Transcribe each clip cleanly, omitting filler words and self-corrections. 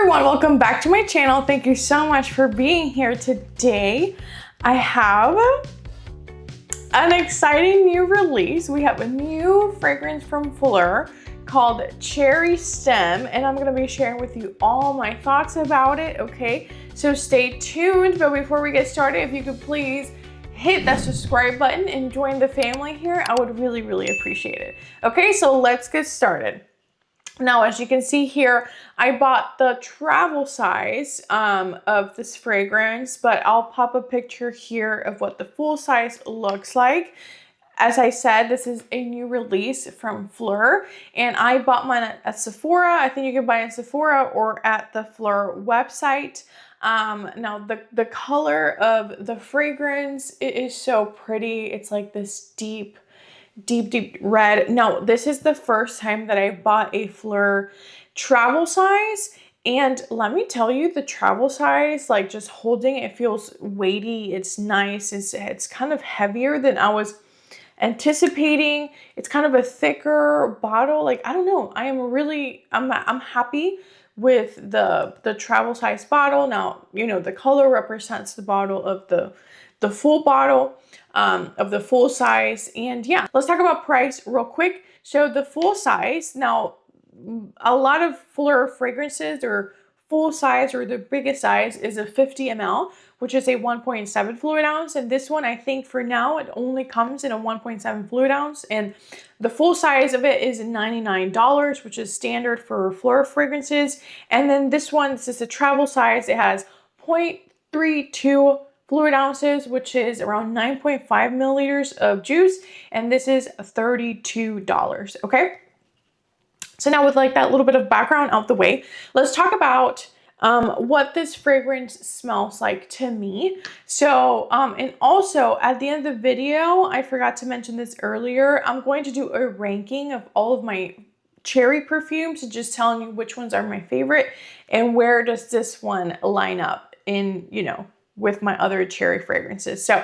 everyone, welcome back to my channel. Thank you so much for being here today. I have an exciting new release. We have a new fragrance from Phlur called Cherry Stem, and I'm gonna be sharing with you all my thoughts about it, okay? So stay tuned, but before we get started, if you could please hit that subscribe button and join the family here, I would really appreciate it. Okay, so let's get started. Now, as you can see here, I bought the travel size of this fragrance, but I'll pop a picture here of what the full size looks like. As I said, this is a new release from Phlur, and I bought mine at Sephora. I think you can buy it at Sephora or at the Phlur website. Now, the color of the fragrance, it is so pretty. It's like this deep red. Now, this is the first time that I bought a Phlur travel size, and let me tell you, the travel size, like just holding it, feels weighty. It's nice. It's kind of heavier than I was anticipating. It's kind of a thicker bottle. Like, I don't know. I'm happy with the travel size bottle. Now, you know, the color represents the bottle of the full bottle. Of the full size. And yeah, let's talk about price real quick. So the full size, now a lot of Phlur fragrances or full size or the biggest size is a 50 ml, which is a 1.7 fluid ounce. And this one, I think for now, it only comes in a 1.7 fluid ounce. And the full size of it is $99, which is standard for Phlur fragrances. And then this one, this is a travel size. It has 0.32 fluid ounces, which is around 9.5 milliliters of juice, and this is $32, okay? So now with like that little bit of background out the way, let's talk about what this fragrance smells like to me. So, and also at the end of the video, I forgot to mention this earlier, I'm going to do a ranking of all of my cherry perfumes, just telling you which ones are my favorite and where does this one line up in, you know, with my other cherry fragrances. So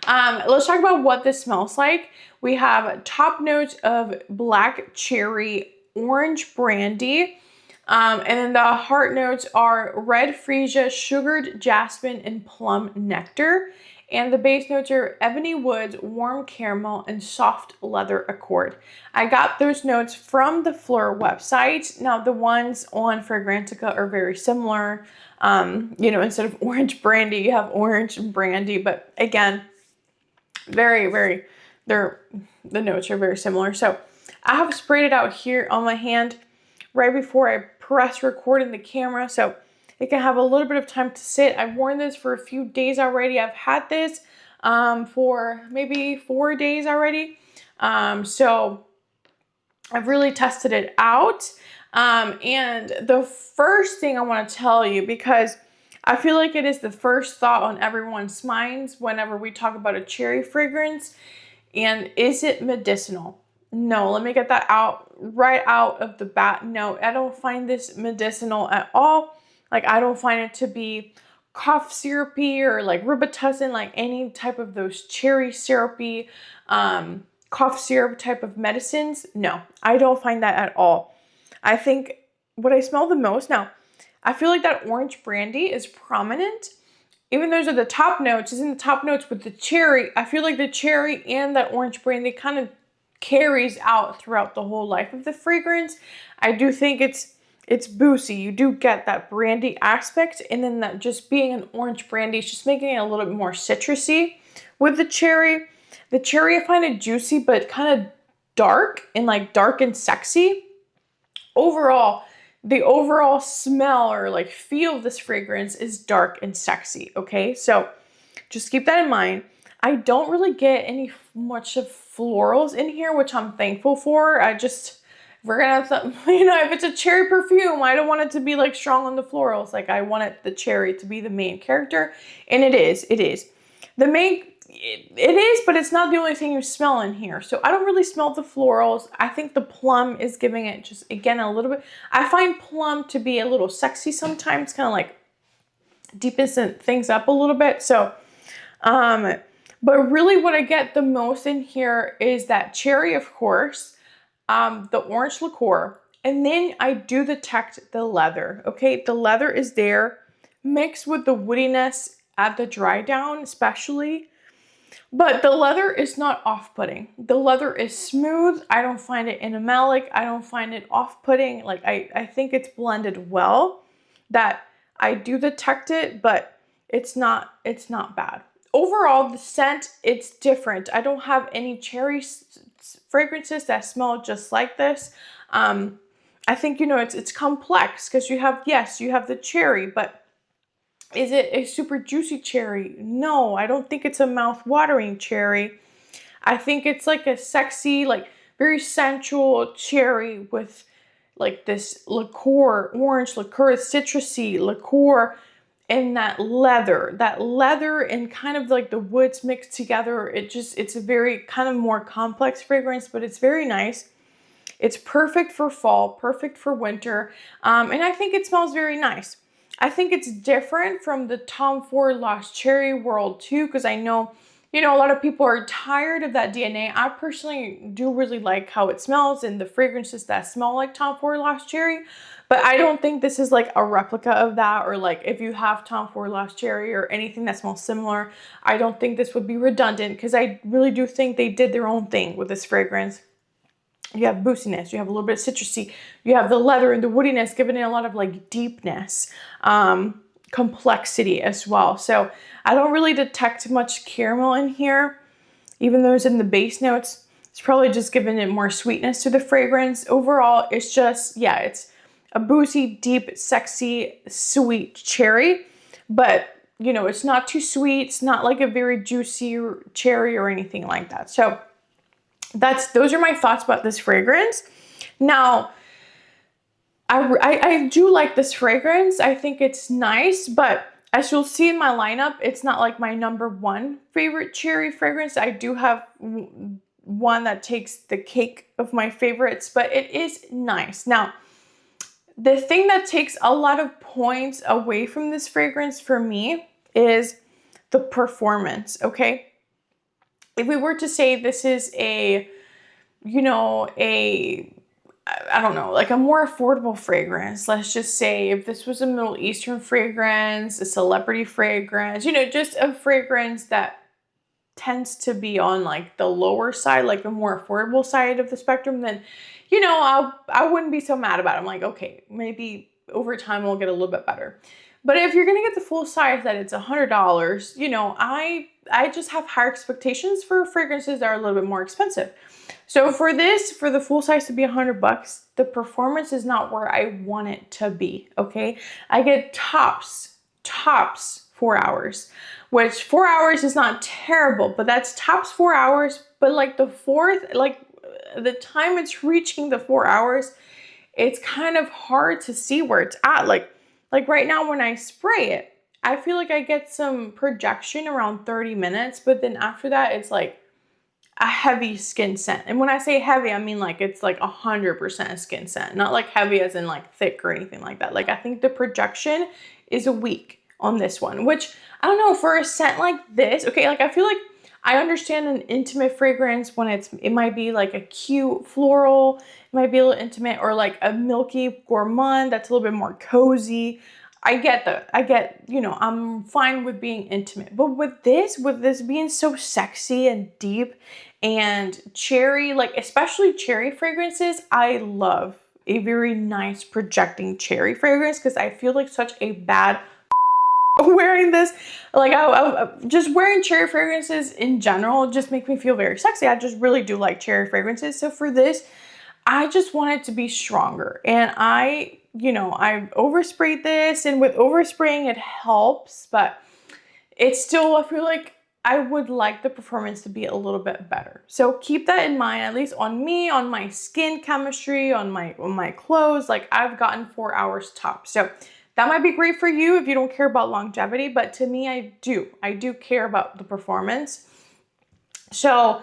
let's talk about what this smells like. We have top notes of black cherry, orange brandy, and then the heart notes are red freesia, sugared jasmine, and plum nectar. And the base notes are ebony woods, warm caramel, and soft leather accord. I got those notes from the Phlur website. Now the ones on Fragrantica are very similar. You know, instead of orange brandy, you have orange and brandy, but again, the notes are very similar. So I have sprayed it out here on my hand right before I press record in the camera, so it can have a little bit of time to sit. I've worn this for a few days already. I've had this for maybe 4 days already. So I've really tested it out. And the first thing I want to tell you, because I feel like it is the first thought on everyone's minds whenever we talk about a cherry fragrance, and is it medicinal? No, let me get that right out of the bat. No, I don't find this medicinal at all. Like, I don't find it to be cough syrupy or like Robitussin, like any type of those cherry syrupy, cough syrup type of medicines. No, I don't find that at all. I think what I smell the most now, I feel like that orange brandy is prominent. Even those are the top notes, is in the top notes with the cherry. I feel like the cherry and that orange brandy kind of carries out throughout the whole life of the fragrance. I do think it's boozy. You do get that brandy aspect, and then that just being an orange brandy is just making it a little bit more citrusy with the cherry. The cherry, I find it juicy, but kind of dark and sexy. Overall, the overall smell or like feel of this fragrance is dark and sexy, okay? So just keep that in mind. I don't really get much of florals in here, which I'm thankful for. We're gonna have to, you know, if it's a cherry perfume, I don't want it to be like strong on the florals. Like, I want the cherry to be the main character, and it is. It is, but it's not the only thing you smell in here. So I don't really smell the florals. I think the plum is giving it just, again, a little bit. I find plum to be a little sexy sometimes, kind of like deepens things up a little bit. So, but really what I get the most in here is that cherry, of course, the orange liqueur, And then I do detect the leather, okay? The leather is there mixed with the woodiness at the dry down especially. But the leather is not off-putting. The leather is smooth. I don't find it animalic. I don't find it off-putting. Like I think it's blended well. That I do detect it, but it's not bad. Overall, the scent, it's different. I don't have any cherry fragrances that smell just like this. I think, you know, it's complex because you have, yes, you have the cherry, but is it a super juicy cherry? No, I don't think it's a mouth-watering cherry. I think it's like a sexy, like very sensual cherry with like this liqueur, orange liqueur, citrusy liqueur, and that leather and kind of like the woods mixed together. It's a very kind of more complex fragrance, but it's very nice. It's perfect for fall, perfect for winter, and I think it smells very nice. I think it's different from the Tom Ford Lost Cherry world too, because I know, you know, a lot of people are tired of that DNA. I personally do really like how it smells and the fragrances that smell like Tom Ford Lost Cherry, but I don't think this is like a replica of that, or like if you have Tom Ford Lost Cherry or anything that smells similar, I don't think this would be redundant because I really do think they did their own thing with this fragrance. You have boostiness, you have a little bit of citrusy, you have the leather and the woodiness, giving it a lot of like deepness, complexity as well. So I don't really detect much caramel in here, even though it's in the base notes. It's probably just giving it more sweetness to the fragrance. Overall, it's just, yeah, it's a boozy, deep, sexy, sweet cherry, but you know, it's not too sweet. It's not like a very juicy cherry or anything like that. So those are my thoughts about this fragrance. Now, I do like this fragrance. I think it's nice, but as you'll see in my lineup, it's not like my #1 favorite cherry fragrance. I do have one that takes the cake of my favorites, but it is nice. Now, the thing that takes a lot of points away from this fragrance for me is the performance, okay? If we were to say this is a, you know, I don't know, like a more affordable fragrance. Let's just say if this was a Middle Eastern fragrance, a celebrity fragrance, you know, just a fragrance that tends to be on like the lower side, like the more affordable side of the spectrum, then, you know, I wouldn't be so mad about it. I'm like, okay, maybe over time we'll get a little bit better. But if you're gonna get the full size that it's $100, you know, I just have higher expectations for fragrances that are a little bit more expensive. So for this, for the full size to be $100, the performance is not where I want it to be, okay? I get tops 4 hours, which 4 hours is not terrible, but that's tops 4 hours. But like the fourth, like the time it's reaching the 4 hours, it's kind of hard to see where it's at. Like right now when I spray it, I feel like I get some projection around 30 minutes, but then after that, it's like a heavy skin scent. And when I say heavy, I mean like it's like 100% skin scent, not like heavy as in like thick or anything like that. Like I think the projection is weak on this one, which I don't know, for a scent like this, okay, like I feel like I understand an intimate fragrance when it might be like a cute floral, it might be a little intimate, or like a milky gourmand that's a little bit more cozy. I get, you know, I'm fine with being intimate. But with this being so sexy and deep and cherry, like especially cherry fragrances, I love a very nice projecting cherry fragrance because I feel like such a bad wearing this. Like I just wearing cherry fragrances in general just make me feel very sexy. I just really do like cherry fragrances. So for this, I just want it to be stronger. And you know, I oversprayed this, and with overspraying it helps, but it's still, I feel like I would like the performance to be a little bit better. So keep that in mind, at least on me, on my skin chemistry, on my clothes. Like I've gotten 4 hours top. So that might be great for you if you don't care about longevity, but to me, I do care about the performance. So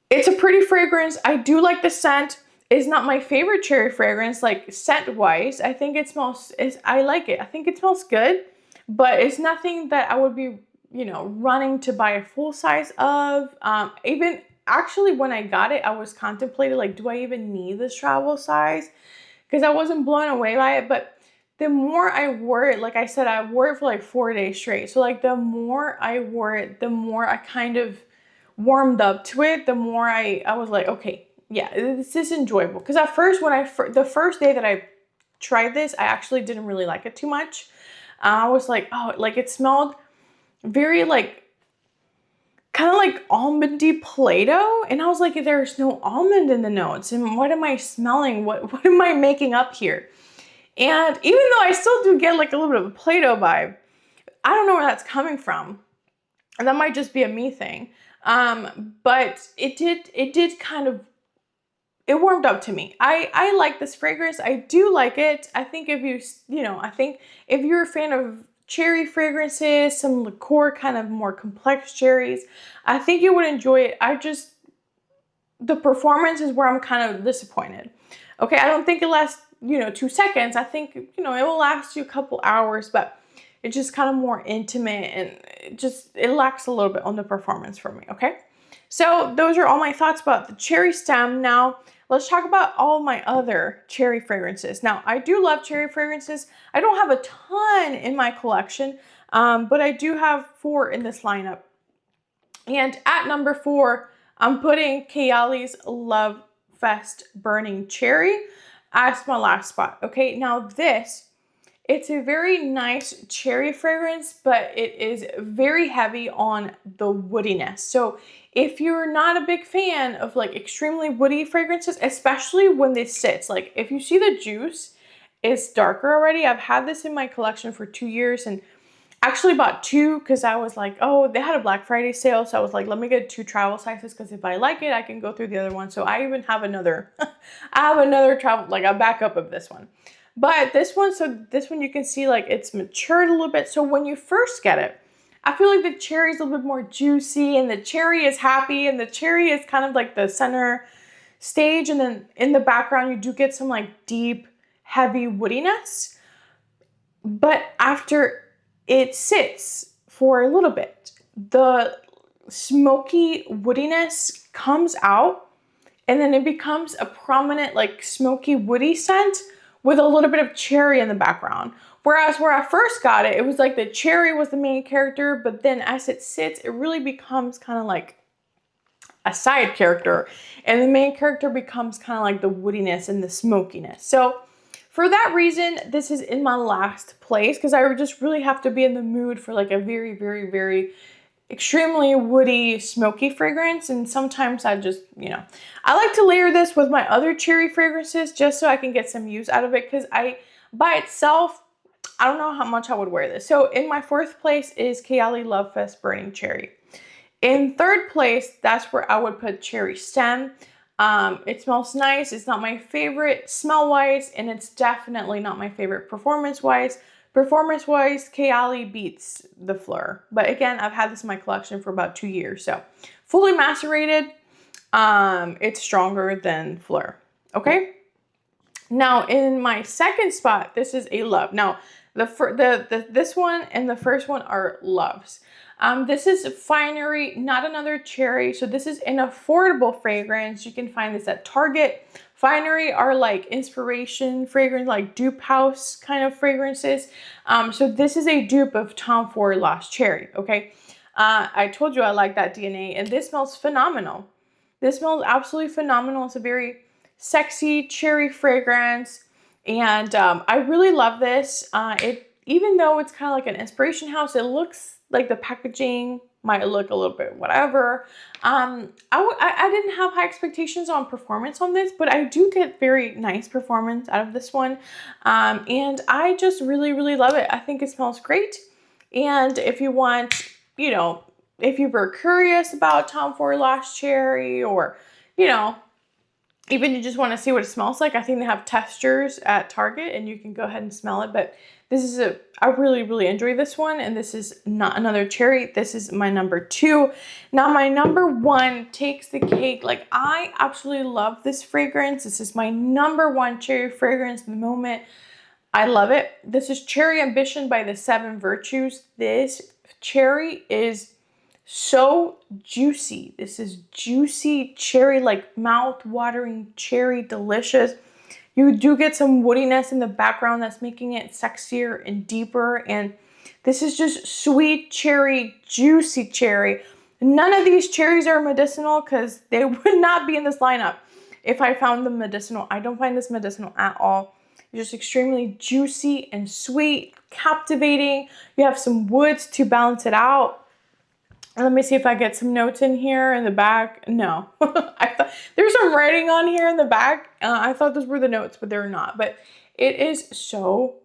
it's a pretty fragrance. I do like the scent. It's not my favorite cherry fragrance, like scent wise. I think it smells, I like it. I think it smells good, but it's nothing that I would be, you know, running to buy a full size of. Even actually when I got it, I was contemplating like, do I even need this travel size? because I wasn't blown away by it. But the more I wore it, like I said, I wore it for like 4 days straight. So like the more I wore it, the more I kind of warmed up to it, the more I was like, okay, yeah, this is enjoyable. Because at first, when the first day that I tried this, I actually didn't really like it too much. I was like, oh, like it smelled very like, kind of like almondy Play-Doh. And I was like, there's no almond in the notes. And what am I smelling? What am I making up here? And even though I still do get like a little bit of a Play-Doh vibe, I don't know where that's coming from. And that might just be a me thing. But it did kind of, it warmed up to me. I like this fragrance. I do like it. I think if I think if you're a fan of cherry fragrances, some liqueur, kind of more complex cherries, I think you would enjoy it. The performance is where I'm kind of disappointed. Okay, I don't think it lasts, 2 seconds. I think, it will last you a couple hours, but it's just kind of more intimate, and it lacks a little bit on the performance for me, okay? So those are all my thoughts about the cherry stem. Now, let's talk about all my other cherry fragrances. Now, I do love cherry fragrances. I don't have a ton in my collection, but I do have 4 in this lineup. And at number 4, I'm putting Kayali's Lovefest Burning Cherry as my last spot. Okay, now it's a very nice cherry fragrance, but it is very heavy on the woodiness. So if you're not a big fan of like extremely woody fragrances, especially when this sits, like if you see the juice, it's darker already. I've had this in my collection for 2 years, and actually bought 2 because I was like, oh, they had a Black Friday sale. So I was like, let me get 2 travel sizes, because if I like it, I can go through the other one. So I even have another, I have another travel, like a backup of this one. But this one you can see like it's matured a little bit. So when you first get it, I feel like the cherry is a little bit more juicy, and the cherry is happy, and the cherry is kind of like the center stage. And then in the background, you do get some like deep, heavy woodiness. But after it sits for a little bit, the smoky woodiness comes out, and then it becomes a prominent like smoky woody scent with a little bit of cherry in the background. Whereas where I first got it, it was like the cherry was the main character, but then as it sits, it really becomes kind of like a side character, and the main character becomes kind of like the woodiness and the smokiness. So for that reason, this is in my last place, because I just really have to be in the mood for like a very, very, very extremely woody, smoky fragrance. And sometimes I just, I like to layer this with my other cherry fragrances just so I can get some use out of it, because by itself, I don't know how much I would wear this. So in my 4th place is Kayali Lovefest Burning Cherry. In 3rd place, that's where I would put Cherry Stem. It smells nice. It's not my favorite smell-wise, and it's definitely not my favorite performance-wise. Performance-wise, Kayali beats the Phlur. But again, I've had this in my collection for about 2 years. So fully macerated, it's stronger than Phlur. Okay? Now, in my 2nd spot, this is a love. Now, this one and the first one are loves. This is Finery, Not Another Cherry. So this is an affordable fragrance. You can find this at Target. Finery are like inspiration fragrance, like dupe house kind of fragrances. So this is a dupe of Tom Ford Lost Cherry, okay? I told you I like that DNA, and this smells phenomenal. This smells absolutely phenomenal. It's a very sexy cherry fragrance, and I really love this. Even though it's kind of like an inspiration house, it looks like the packaging might look a little bit whatever. I didn't have high expectations on performance on this, but I do get very nice performance out of this one. And I just really, really love it. I think it smells great. And if you want, if you were curious about Tom Ford Lost Cherry, or, even you just want to see what it smells like, I think they have testers at Target, and you can go ahead and smell it. But this is I really, really enjoy this one, and this is Not Another Cherry. This is my number 2. Now my number 1 takes the cake. Like, I absolutely love this fragrance. This is my number 1 cherry fragrance at the moment. I love it. This is Cherry Ambition by the 7 Virtues. This cherry is so juicy. This is juicy cherry, like mouth-watering cherry, delicious. You do get some woodiness in the background that's making it sexier and deeper. And this is just sweet cherry, juicy cherry. None of these cherries are medicinal because they would not be in this lineup if I found them medicinal. I don't find this medicinal at all. It's just extremely juicy and sweet, captivating. You have some woods to balance it out. And let me see if I get some notes in here in the back. No, I thought there's some writing on here in the back. I thought those were the notes, but they're not. But it is so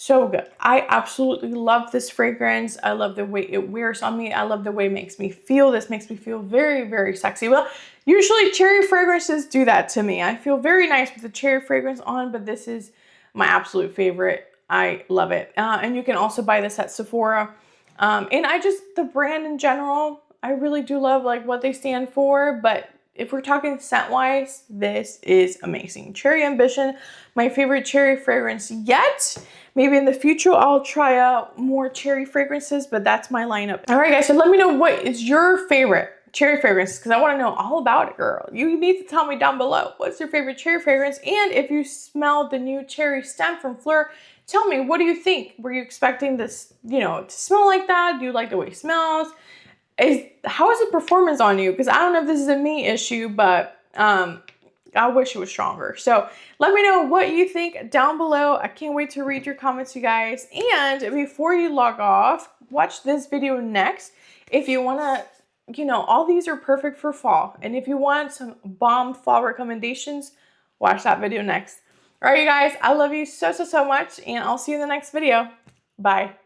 good. I absolutely love this fragrance. I love the way it wears on me. I love the way it makes me feel. This makes me feel very, very sexy. Well, usually cherry fragrances do that to me. I feel very nice with the cherry fragrance on, but this is my absolute favorite. I love it. And you can also buy this at Sephora. And the brand in general, I really do love like what they stand for, but if we're talking scent wise, this is amazing. Cherry Ambition, my favorite cherry fragrance yet. Maybe in the future, I'll try out more cherry fragrances, but that's my lineup. All right, guys, so let me know what is your favorite cherry fragrance, because I want to know all about it, girl. You need to tell me down below. What's your favorite cherry fragrance? And if you smelled the new cherry stem from Phlur, tell me, what do you think? Were you expecting this, to smell like that? Do you like the way it smells? How is the performance on you? Because I don't know if this is a me issue, but I wish it was stronger. So let me know what you think down below. I can't wait to read your comments, you guys. And before you log off, watch this video next. If you want to, all these are perfect for fall. And if you want some bomb fall recommendations, watch that video next. All right, you guys, I love you so much, and I'll see you in the next video. Bye.